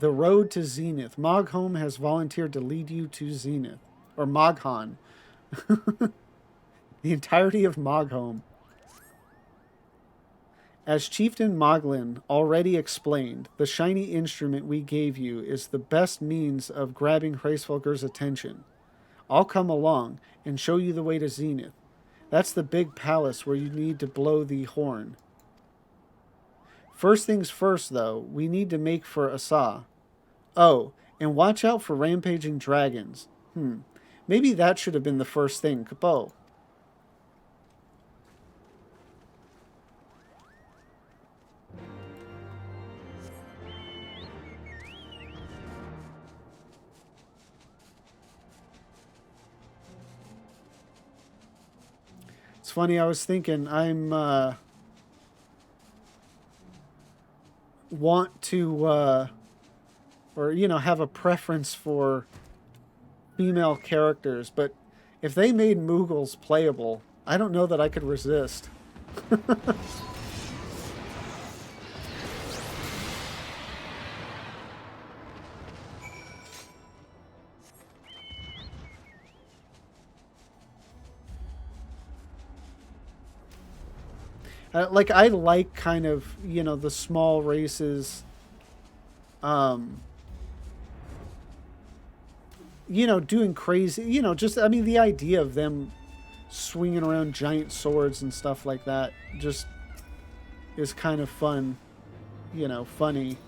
The road to Zenith. Mogholm has volunteered to lead you to Zenith. Or Moghan. The entirety of Mogholm. As Chieftain Moglin already explained, the shiny instrument we gave you is the best means of grabbing Hraesvelgur's attention. I'll come along and show you the way to Zenith. That's the big palace where you need to blow the horn. First things first, though, we need to make for Asa. Oh, and watch out for rampaging dragons. Maybe that should have been the first thing, Kapo. It's funny, I was thinking want to or have a preference for female characters, but if they made Moogles playable, I don't know that I could resist. Like, I like kind of, the small races, doing crazy, just, I mean, the idea of them swinging around giant swords and stuff like that just is kind of fun, funny.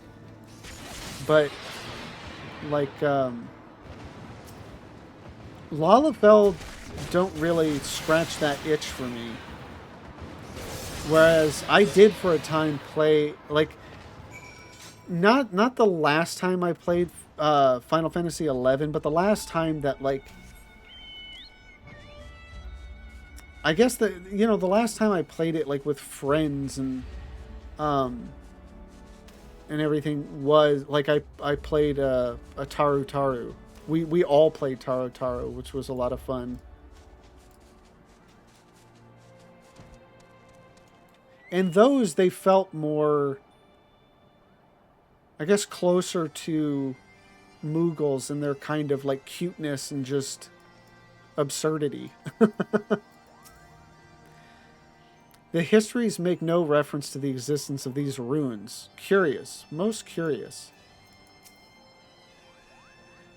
But, like, Lalafell don't really scratch that itch for me. Whereas I did for a time play, like, not the last time I played Final Fantasy XI, but the last time that, like, I guess the last time I played it, like, with friends and everything was, like, I played a Taru Taru. We all played Taru Taru, which was a lot of fun. And those, they felt more, I guess, closer to Moogles and their kind of, like, cuteness and just absurdity. The histories make no reference to the existence of these ruins. Curious. Most curious.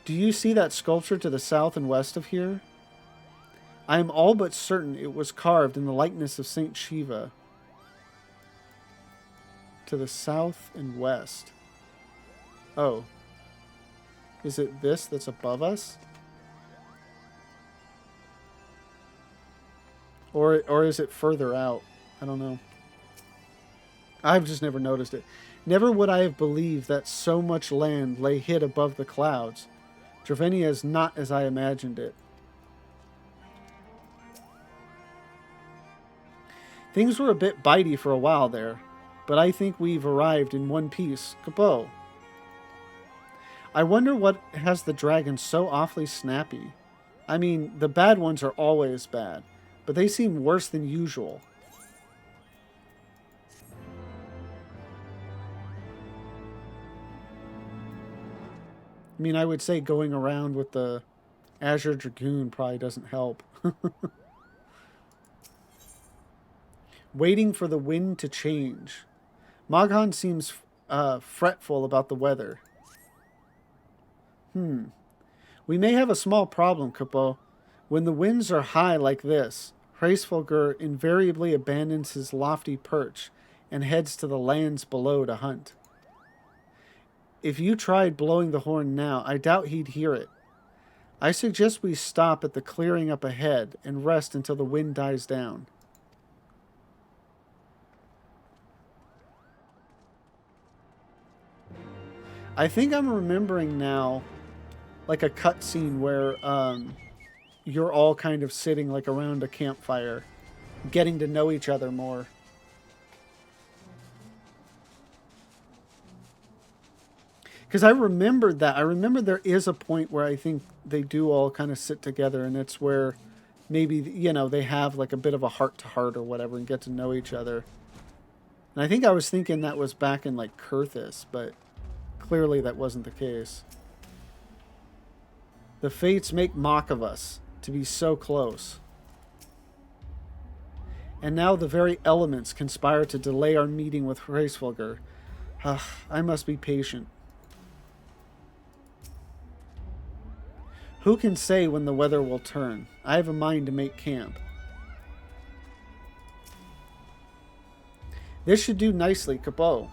Do you see that sculpture to the south and west of here? I am all but certain it was carved in the likeness of Saint Shiva. To the south and west. Oh. Is it this that's above us? Or is it further out? I don't know. I've just never noticed it. Never would I have believed that so much land lay hid above the clouds. Dravenia is not as I imagined it. Things were a bit bitey for a while there, but I think we've arrived in one piece. Kapo. I wonder what has the dragons so awfully snappy. I mean, the bad ones are always bad, but they seem worse than usual. I mean, I would say going around with the Azure Dragoon probably doesn't help. Waiting for the wind to change. Moghan seems fretful about the weather. We may have a small problem, Kupo. When the winds are high like this, Hraesvelgur invariably abandons his lofty perch and heads to the lands below to hunt. If you tried blowing the horn now, I doubt he'd hear it. I suggest we stop at the clearing up ahead and rest until the wind dies down. I think I'm remembering now, like a cutscene where you're all kind of sitting like around a campfire, getting to know each other more. Because I remembered that. I remember there is a point where I think they do all kind of sit together, and it's where maybe, they have like a bit of a heart-to-heart or whatever and get to know each other. And I think I was thinking that was back in like Kurthus, but Clearly that wasn't the case. The fates make mock of us to be so close. And now the very elements conspire to delay our meeting with Hraestory. I must be patient. Who can say when the weather will turn? I have a mind to make camp. This should do nicely, Cabot.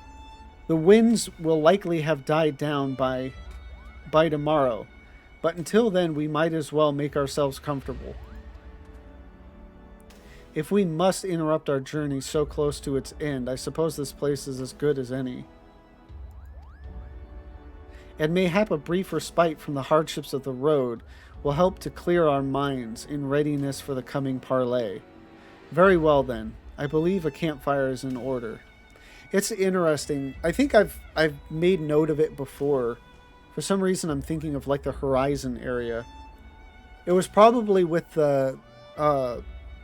The winds will likely have died down by tomorrow, but until then we might as well make ourselves comfortable. If we must interrupt our journey so close to its end, I suppose this place is as good as any. And mayhap a brief respite from the hardships of the road will help to clear our minds in readiness for the coming parley. Very well then. I believe a campfire is in order. It's interesting. I think I've made note of it before. For some reason I'm thinking of like the Horizon area. It was probably with the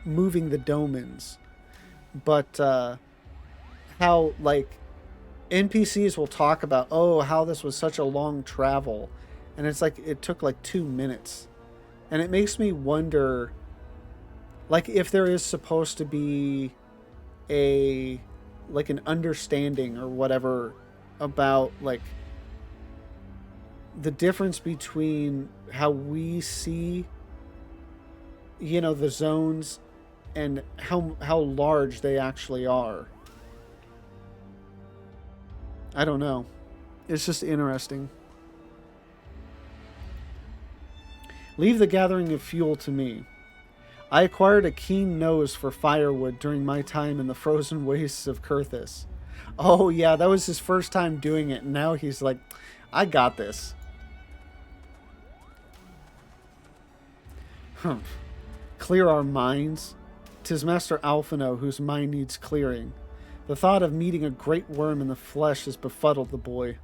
moving the Domans. But how like NPCs will talk about, oh, how this was such a long travel. And it's like it took like 2 minutes. And it makes me wonder, like, if there is supposed to be an understanding or whatever about like the difference between how we see, you know, the zones and how large they actually are. I don't know. It's just interesting. Leave the gathering of fuel to me. I acquired a keen nose for firewood during my time in the frozen wastes of Kurthis. Oh yeah, that was his first time doing it, and now he's like, I got this. Clear our minds? 'Tis Master Alphino whose mind needs clearing. The thought of meeting a great worm in the flesh has befuddled the boy.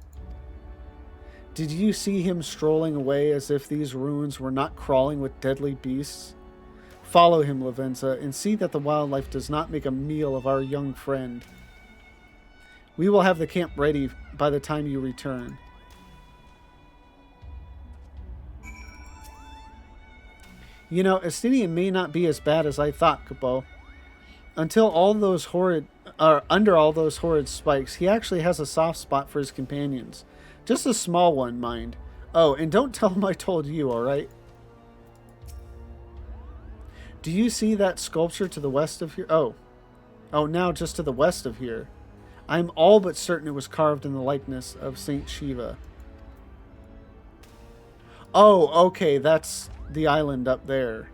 Did you see him strolling away as if these ruins were not crawling with deadly beasts? Follow him, Lavenza, and see that the wildlife does not make a meal of our young friend. We will have the camp ready by the time you return. You know, Estinian may not be as bad as I thought, Cabot. Under all those horrid spikes, he actually has a soft spot for his companions. Just a small one, mind. Oh, and don't tell him I told you, alright? Do you see that sculpture to the west of here? Oh, now just to the west of here. I'm all but certain it was carved in the likeness of Saint Shiva. Oh, okay, that's the island up there.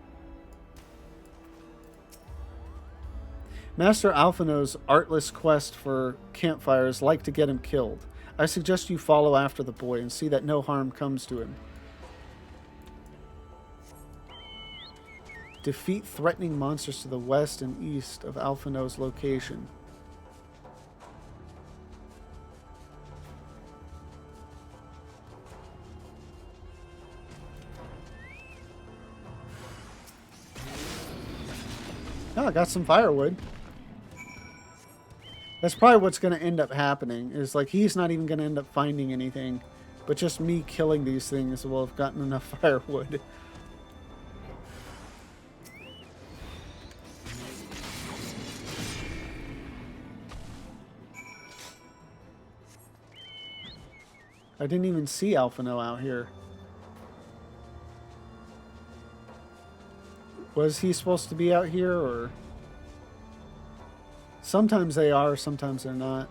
Master Alphino's artless quest for campfires like to get him killed. I suggest you follow after the boy and see that no harm comes to him. Defeat threatening monsters to the west and east of Alphino's location. Oh, I got some firewood. That's probably what's going to end up happening, is like he's not even going to end up finding anything, but just me killing these things will have gotten enough firewood. I didn't even see Alphino out here. Was he supposed to be out here, or... Sometimes they are, sometimes they're not.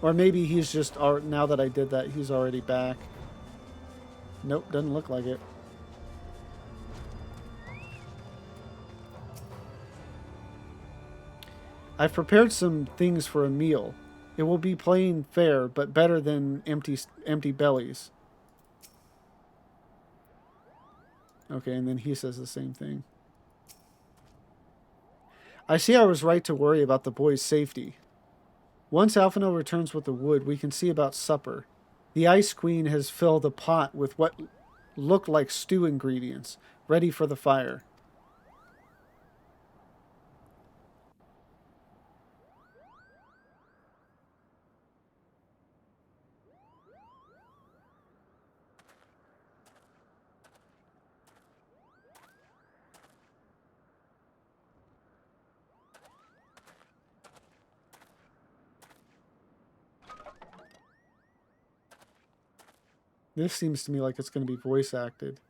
Or maybe he's just, now that I did that, he's already back. Nope, doesn't look like it. I've prepared some things for a meal. It will be plain fare, but better than empty bellies. Okay, and then he says the same thing. I see I was right to worry about the boy's safety. Once Alphino returns with the wood, we can see about supper. The Ice Queen has filled a pot with what look like stew ingredients, ready for the fire. This seems to me like it's going to be voice acted.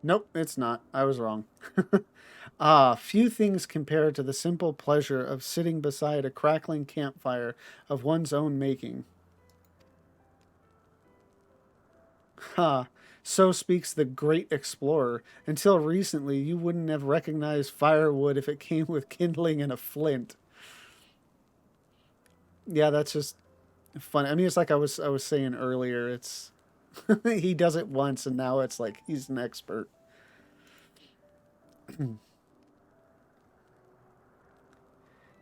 Nope, it's not. I was wrong. Few things compare to the simple pleasure of sitting beside a crackling campfire of one's own making. Ha! So speaks the great explorer. Until recently, you wouldn't have recognized firewood if it came with kindling and a flint. Yeah, that's just fun. I mean, it's like I was saying earlier. It's he does it once, and now it's like he's an expert.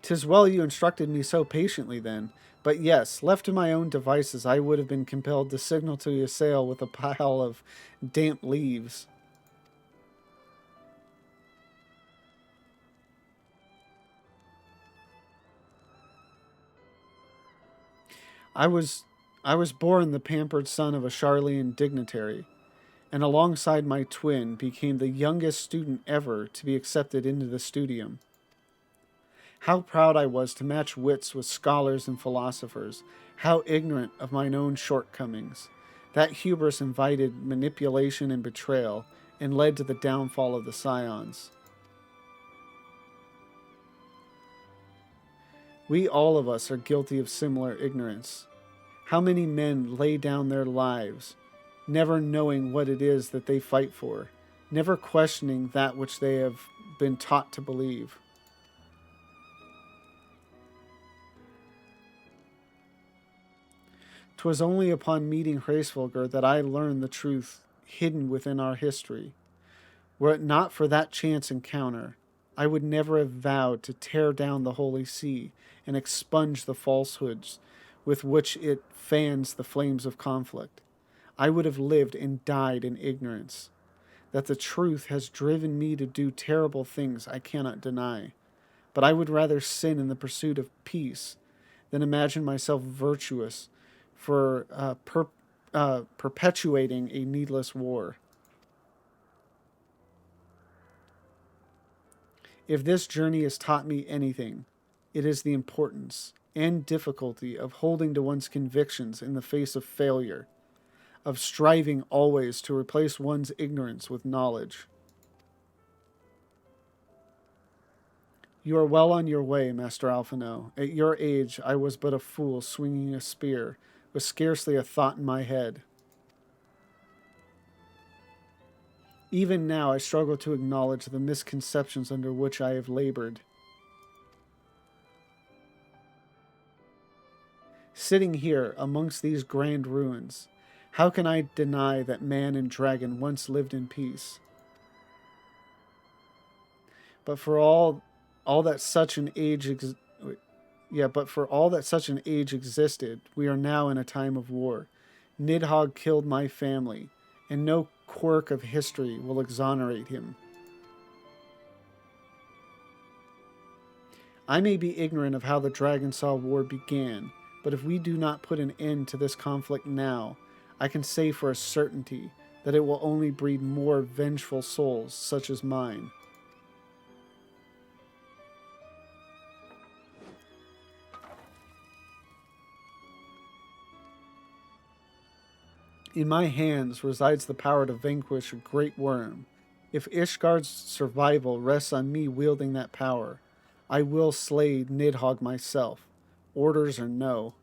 'Tis well you instructed me so patiently then. But yes, left to my own devices, I would have been compelled to signal to the assail with a pile of damp leaves. I was I was born the pampered son of a Charlian dignitary, and alongside my twin became the youngest student ever to be accepted into the studium. How proud I was to match wits with scholars and philosophers, how ignorant of mine own shortcomings. That hubris invited manipulation and betrayal, and led to the downfall of the scions. We all of us are guilty of similar ignorance. How many men lay down their lives, never knowing what it is that they fight for, never questioning that which they have been taught to believe? 'Twas only upon meeting Hraesvelgr that I learned the truth hidden within our history. Were it not for that chance encounter, I would never have vowed to tear down the Holy See and expunge the falsehoods with which it fans the flames of conflict. I would have lived and died in ignorance. That the truth has driven me to do terrible things I cannot deny, but I would rather sin in the pursuit of peace than imagine myself virtuous for perpetuating a needless war. If this journey has taught me anything, it is the importance and difficulty of holding to one's convictions in the face of failure, of striving always to replace one's ignorance with knowledge. You are well on your way, Master Alphino. At your age, I was but a fool swinging a spear, with scarcely a thought in my head. Even now, I struggle to acknowledge the misconceptions under which I have labored. Sitting here amongst these grand ruins, how can I deny that man and dragon once lived in peace? But for all that such an age but for all that such an age existed, we are now in a time of war. Nidhogg killed my family, and no quirk of history will exonerate him. I may be ignorant of how the Dragonsaw War began, but if we do not put an end to this conflict now, I can say for a certainty that it will only breed more vengeful souls such as mine. In my hands resides the power to vanquish a great worm. If Ishgard's survival rests on me wielding that power, I will slay Nidhogg myself. Orders or no.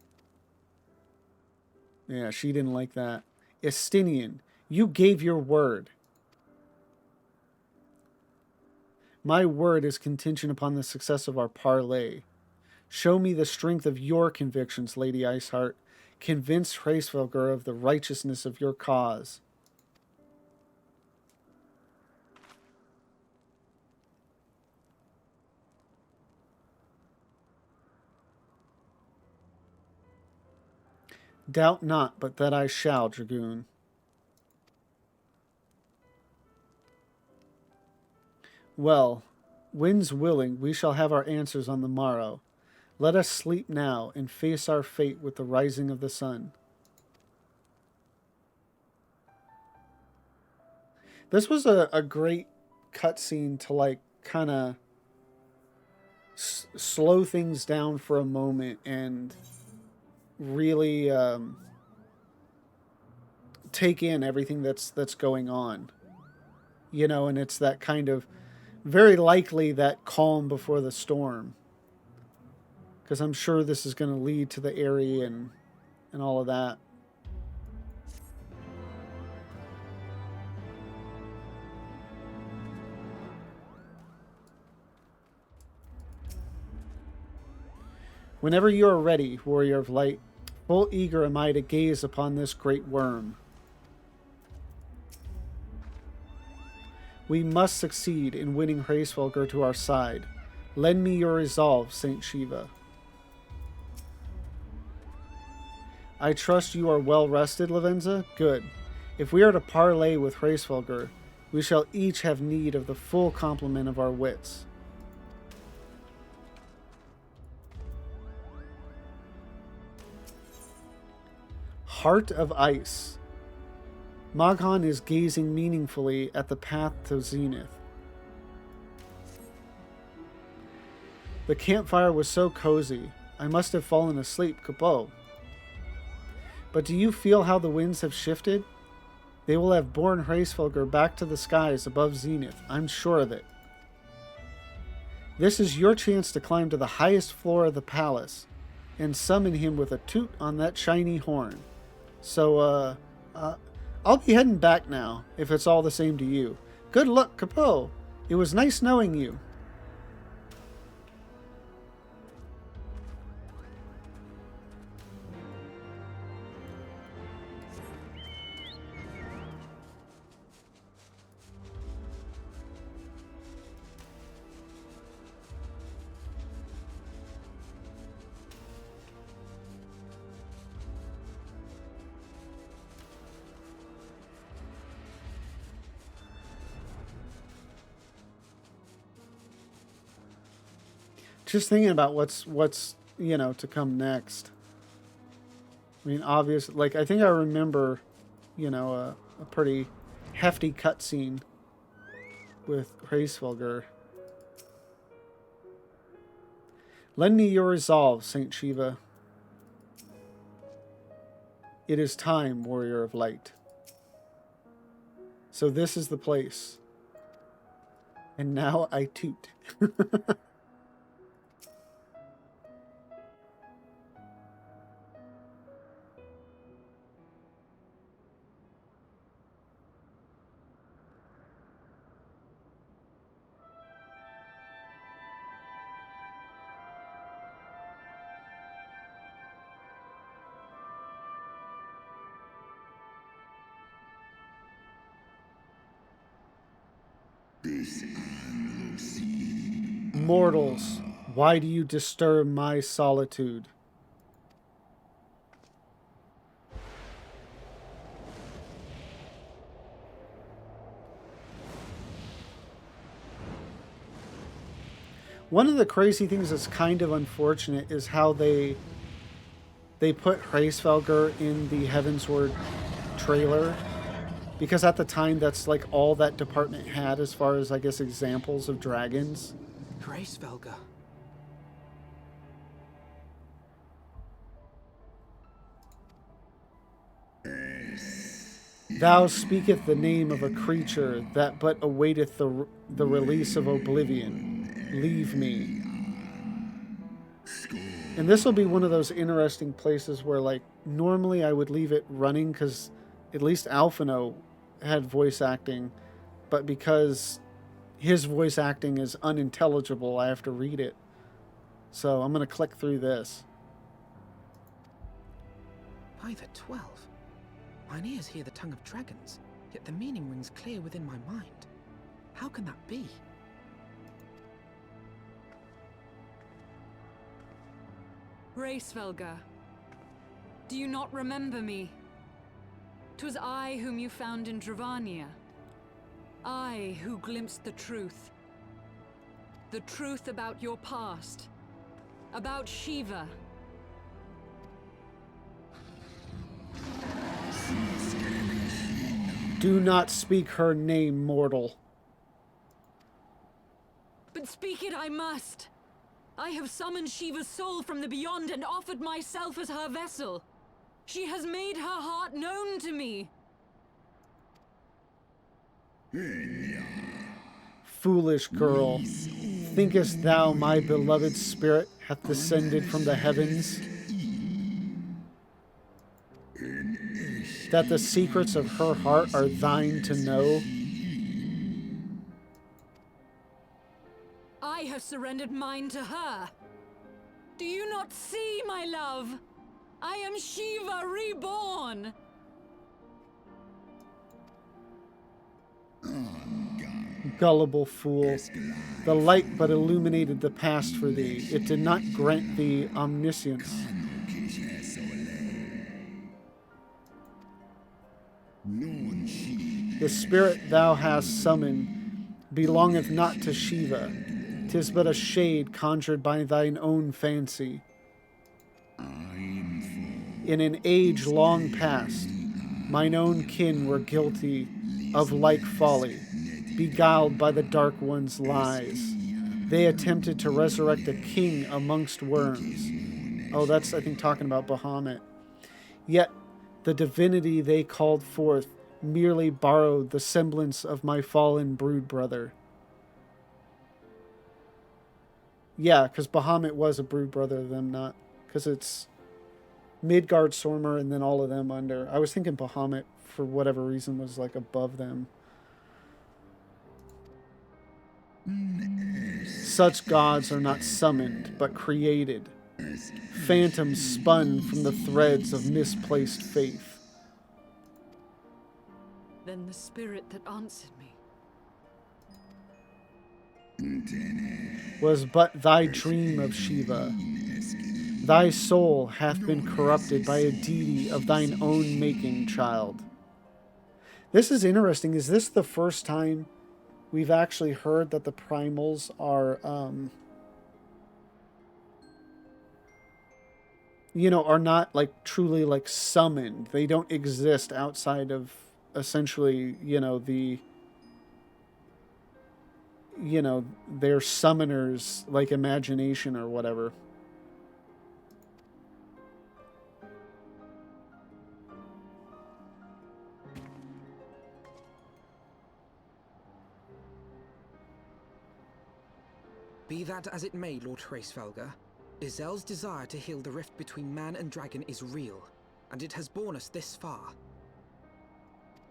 Yeah, she didn't like that. Estinian, you gave your word. My word is contingent upon the success of our parley. Show me the strength of your convictions, Lady Iceheart. Convince Hraesvelgr of the righteousness of your cause. Doubt not but that I shall, Dragoon. Well, winds willing, we shall have our answers on the morrow. Let us sleep now and face our fate with the rising of the sun. This was a great cutscene to like kind of slow things down for a moment and really take in everything that's going on. You know, and it's that kind of very likely that calm before the storm, because I'm sure this is going to lead to the area and all of that. Whenever you are ready, warrior of light, full eager am I to gaze upon this great worm. We must succeed in winning Hraesvelgr to our side. Lend me your resolve, Saint Shiva. I trust you are well rested, Lavenza? Good. If we are to parley with Hraesvelgr, we shall each have need of the full complement of our wits. Heart of Ice. Maghan is gazing meaningfully at the path to Zenith. The campfire was so cozy, I must have fallen asleep, Kapo. But do you feel how the winds have shifted? They will have borne Hraesvelgr back to the skies above Zenith, I'm sure of it. This is your chance to climb to the highest floor of the palace and summon him with a toot on that shiny horn. So, I'll be heading back now, if it's all the same to you. Good luck, Kapo. It was nice knowing you. Just thinking about what's to come next. I mean, obviously, like I think I remember, a pretty hefty cutscene with Hraesvelgr. Lend me your resolve, Saint Shiva. It is time, warrior of light. So this is the place. And now I toot. Mortals, why do you disturb my solitude? One of the crazy things that's kind of unfortunate is how they put Hraesvelgr in the Heavensward trailer, because at the time that's like all that department had as far as I guess examples of dragons. Hraesvelgr. Thou speaketh the name of a creature that but awaiteth the release of oblivion. Leave me. And this will be one of those interesting places where, like, normally I would leave it running because at least Alphino had voice acting, but because his voice acting is unintelligible, I have to read it. So I'm going to click through this. By the 12. Mine ears hear the tongue of dragons, yet the meaning rings clear within my mind. How can that be? Hraesvelgr, do you not remember me? 'Twas I whom you found in Dravania. I who glimpsed the truth, the truth about your past. About Shiva. Do not speak her name, mortal. But speak it I must. I have summoned Shiva's soul from the beyond and offered myself as her vessel. She has made her heart known to me. Foolish girl, thinkest thou my beloved spirit hath descended from the heavens? That the secrets of her heart are thine to know? I have surrendered mine to her. Do you not see, my love? I am Shiva reborn. Gullible fool. The light but illuminated the past for thee. It did not grant thee omniscience. The spirit thou hast summoned belongeth not to Shiva. 'Tis but a shade conjured by thine own fancy. In an age long past, mine own kin were guilty of like folly, beguiled by the Dark One's lies. They attempted to resurrect a king amongst worms. Oh, that's, I think, talking about Bahamut. Yet the divinity they called forth merely borrowed the semblance of my fallen brood brother. Yeah, because Bahamut was a brood brother of them, not... Because it's Midgard, Sormer, and then all of them under... I was thinking Bahamut, for whatever reason, was like above them. Such gods are not summoned, but created. Phantoms spun from the threads of misplaced faith. Then the spirit that answered me. Was but thy dream of Shiva. Thy soul hath been corrupted by a deity of thine own making, child. This is interesting. Is this the first time we've actually heard that the primals are, you know, are not like truly like summoned? They don't exist outside of essentially, you know, their summoners, like imagination or whatever. Be that as it may, Lord Hraestory, Izel's desire to heal the rift between man and dragon is real, and it has borne us this far.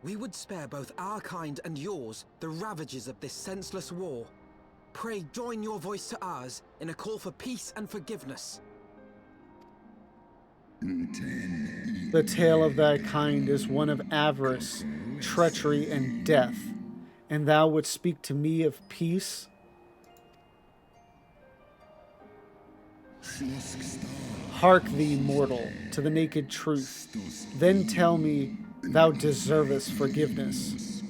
We would spare both our kind and yours the ravages of this senseless war. Pray join your voice to ours in a call for peace and forgiveness. The tale of thy kind is one of avarice, treachery, and death, and thou wouldst speak to me of peace? Hark thee, mortal, to the naked truth. Then tell me thou deservest forgiveness.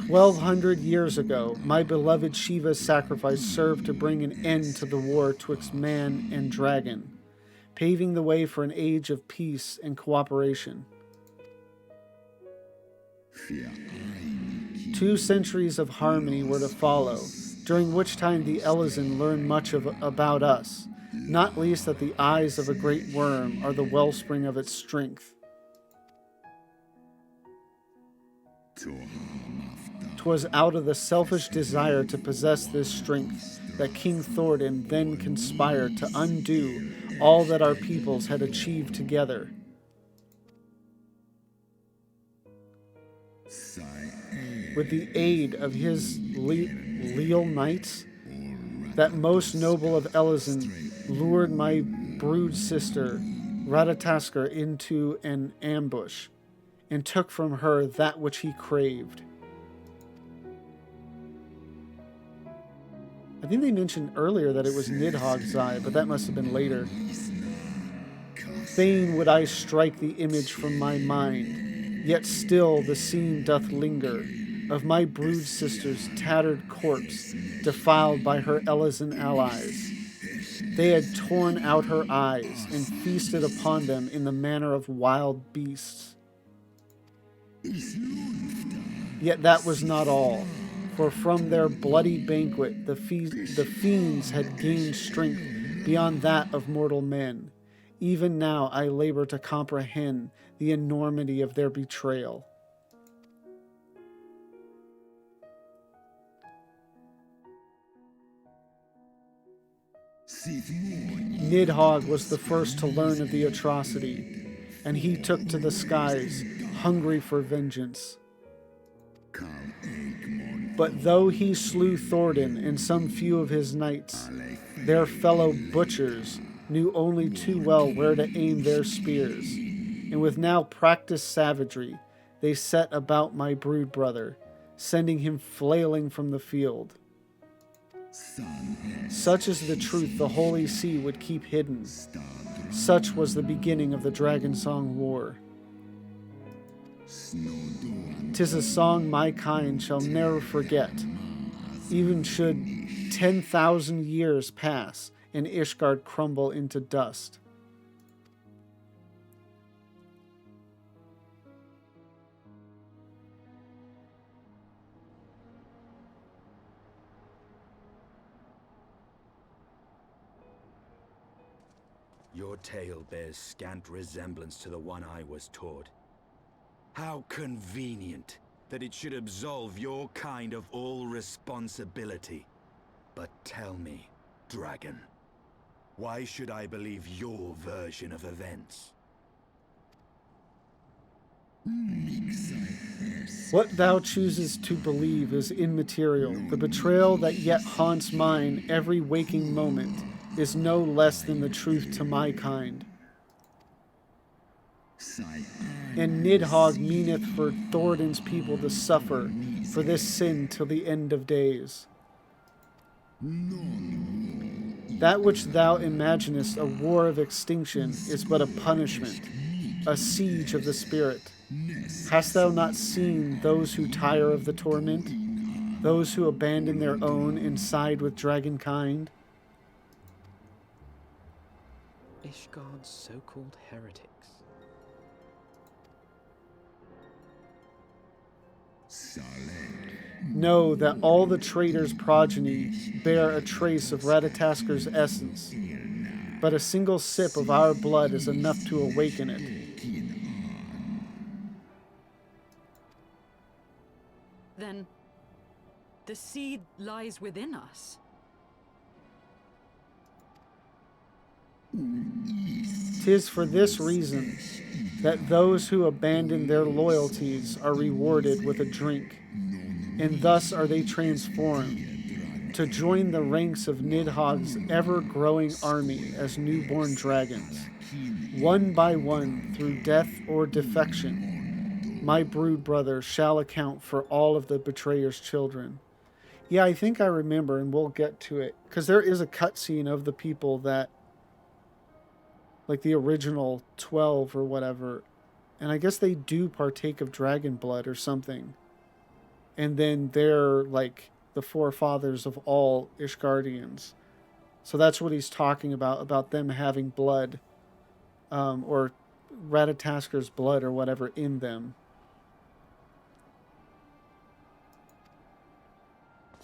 "1,200 years ago, my beloved Shiva's sacrifice served to bring an end to the war twixt man and dragon, paving the way for an age of peace and cooperation. 2 centuries of harmony were to follow, during which time the Elysian learned much about us, not least that the eyes of a great worm are the wellspring of its strength. 'Twas out of the selfish desire to possess this strength that King Thordan then conspired to undo all that our peoples had achieved together. With the aid of his leal knights, that most noble of Elysian lured my brood sister Radatasker into an ambush, and took from her that which he craved." I think they mentioned earlier that it was Nidhogg's eye, but that must have been later. Fain would I strike the image from my mind, yet still the scene doth linger of my brood sister's tattered corpse, defiled by her Elysian allies. They had torn out her eyes and feasted upon them in the manner of wild beasts. Yet that was not all, for from their bloody banquet the fiends had gained strength beyond that of mortal men. Even now I labor to comprehend the enormity of their betrayal. Nidhogg was the first to learn of the atrocity, and he took to the skies, hungry for vengeance. But though he slew Thordan and some few of his knights, their fellow butchers knew only too well where to aim their spears, and with now practiced savagery, they set about my brood brother, sending him flailing from the field. Such is the truth the Holy See would keep hidden. Such was the beginning of the Dragonsong War. 'Tis a song my kind shall ne'er forget, even should 10,000 years pass and Ishgard crumble into dust. Your tale bears scant resemblance to the one I was taught. How convenient that it should absolve your kind of all responsibility. But tell me, dragon, why should I believe your version of events? What thou chooses to believe is immaterial. The betrayal that yet haunts mine every waking moment is no less than the truth to my kind. And Nidhogg meaneth for Thordan's people to suffer for this sin till the end of days. That which thou imaginest a war of extinction is but a punishment, a siege of the spirit. Hast thou not seen those who tire of the torment, those who abandon their own and side with dragonkind? Ishgard's so-called heretics. Know that all the traitor's progeny bear a trace of Radataskar's essence, but a single sip of our blood is enough to awaken it. Then the seed lies within us. 'Tis for this reason that those who abandon their loyalties are rewarded with a drink, and thus are they transformed to join the ranks of Nidhogg's ever-growing army as newborn dragons. One by one, through death or defection, my brood brother shall account for all of the betrayer's children. Yeah, I think I remember, and we'll get to it, because there is a cutscene of the people that, like the original 12 or whatever, and I guess they do partake of dragon blood or something. And then they're like the forefathers of all Ishgardians. So that's what he's talking about them having blood, or Radataskar's blood or whatever in them.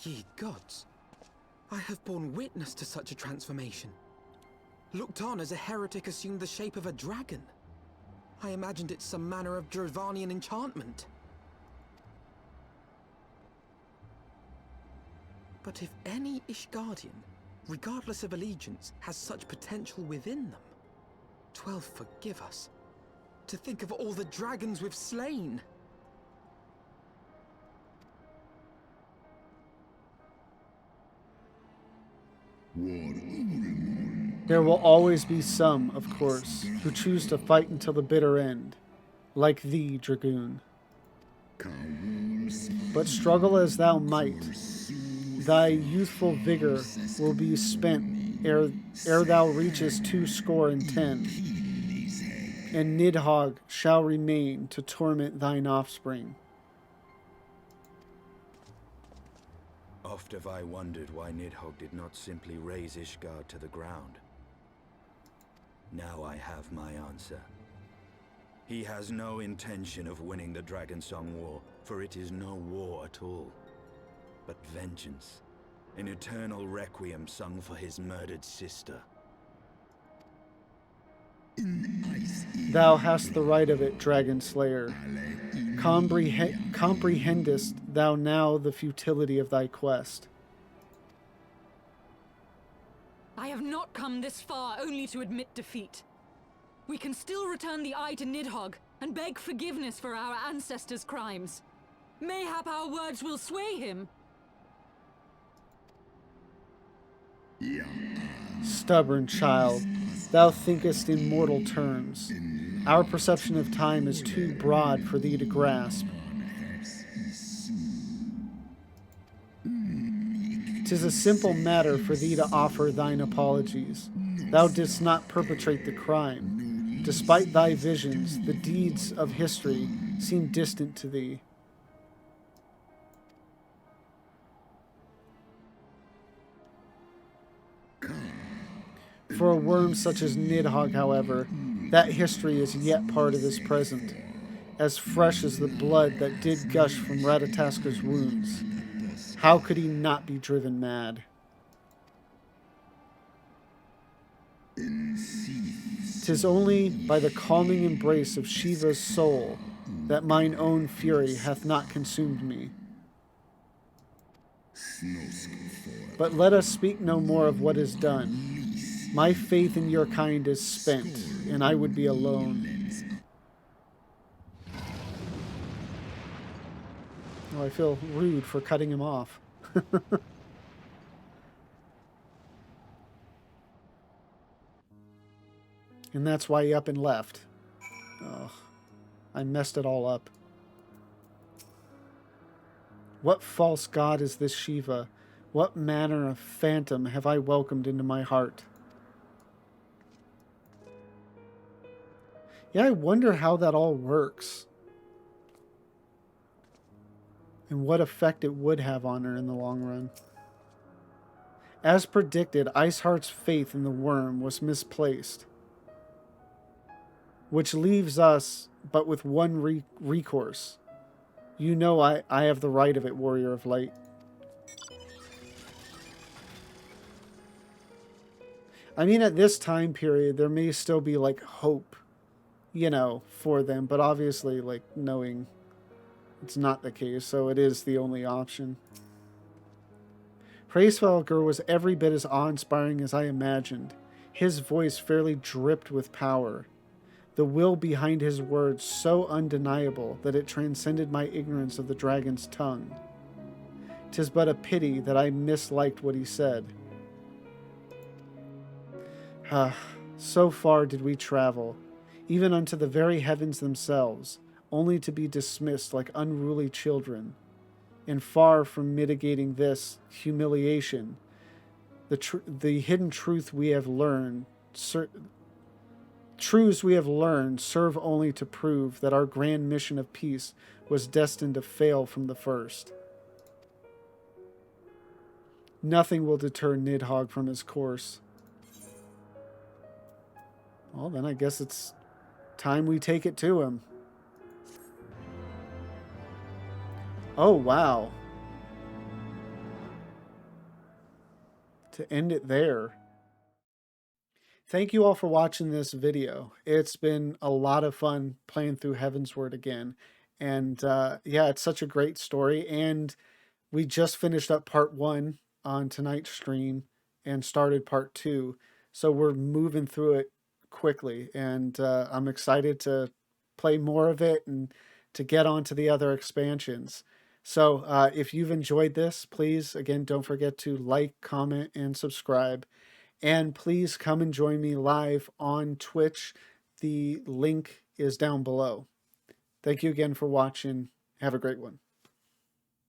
Ye gods, I have borne witness to such a transformation. Looked on as a heretic assumed the shape of a dragon. I imagined it some manner of Drovanian enchantment. But if any Ishgardian, regardless of allegiance, has such potential within them, 12 forgive us. To think of all the dragons we've slain! There will always be some, of course, who choose to fight until the bitter end, like thee, Dragoon. But struggle as thou might, thy youthful vigor will be spent ere thou reachest 210. and Nidhogg shall remain to torment thine offspring. Oft have I wondered why Nidhogg did not simply raze Ishgard to the ground. Now I have my answer. He has no intention of winning the Dragonsong War, for it is no war at all, but vengeance, an eternal requiem sung for his murdered sister. Thou hast the right of it, Dragon Slayer. Comprehendest thou now the futility of thy quest? I have not come this far only to admit defeat. We can still return the eye to Nidhogg and beg forgiveness for our ancestors' crimes. Mayhap our words will sway him. Stubborn child, thou thinkest in mortal terms. Our perception of time is too broad for thee to grasp. 'Tis a simple matter for thee to offer thine apologies. Thou didst not perpetrate the crime. Despite thy visions, the deeds of history seem distant to thee. For a worm such as Nidhogg, however, that history is yet part of his present, as fresh as the blood that did gush from Ratatasca's wounds. How could he not be driven mad? 'Tis only by the calming embrace of Shiva's soul that mine own fury hath not consumed me. But let us speak no more of what is done. My faith in your kind is spent, and I would be alone. Oh, I feel rude for cutting him off. And that's why he up and left. Oh, I messed it all up. What false god is this Shiva? What manner of phantom have I welcomed into my heart? Yeah, I wonder how that all works. And what effect it would have on her in the long run. As predicted, Iceheart's faith in the worm was misplaced. Which leaves us but with one recourse. You know I have the right of it, Warrior of Light. I mean, at this time period, there may still be, like, hope, you know, for them. But obviously, like, knowing it's not the case, so it is the only option. Hraestory was every bit as awe-inspiring as I imagined. His voice fairly dripped with power. The will behind his words so undeniable that it transcended my ignorance of the dragon's tongue. 'Tis but a pity that I misliked what he said. So far did we travel, even unto the very heavens themselves, only to be dismissed like unruly children. And far from mitigating this humiliation, the hidden truth we have learned, truths we have learned serve only to prove that our grand mission of peace was destined to fail from the first. Nothing will deter Nidhogg from his course. Well, then I guess it's time we take it to him. Oh, wow. To end it there. Thank you all for watching this video. It's been a lot of fun playing through Heavensward again. And yeah, it's such a great story. And we just finished up part 1 on tonight's stream and started part 2. So we're moving through it quickly. And I'm excited to play more of it and to get on to the other expansions. So if you've enjoyed this, please, again, don't forget to like, comment, and subscribe. And please come and join me live on Twitch. The link is down below. Thank you again for watching. Have a great one.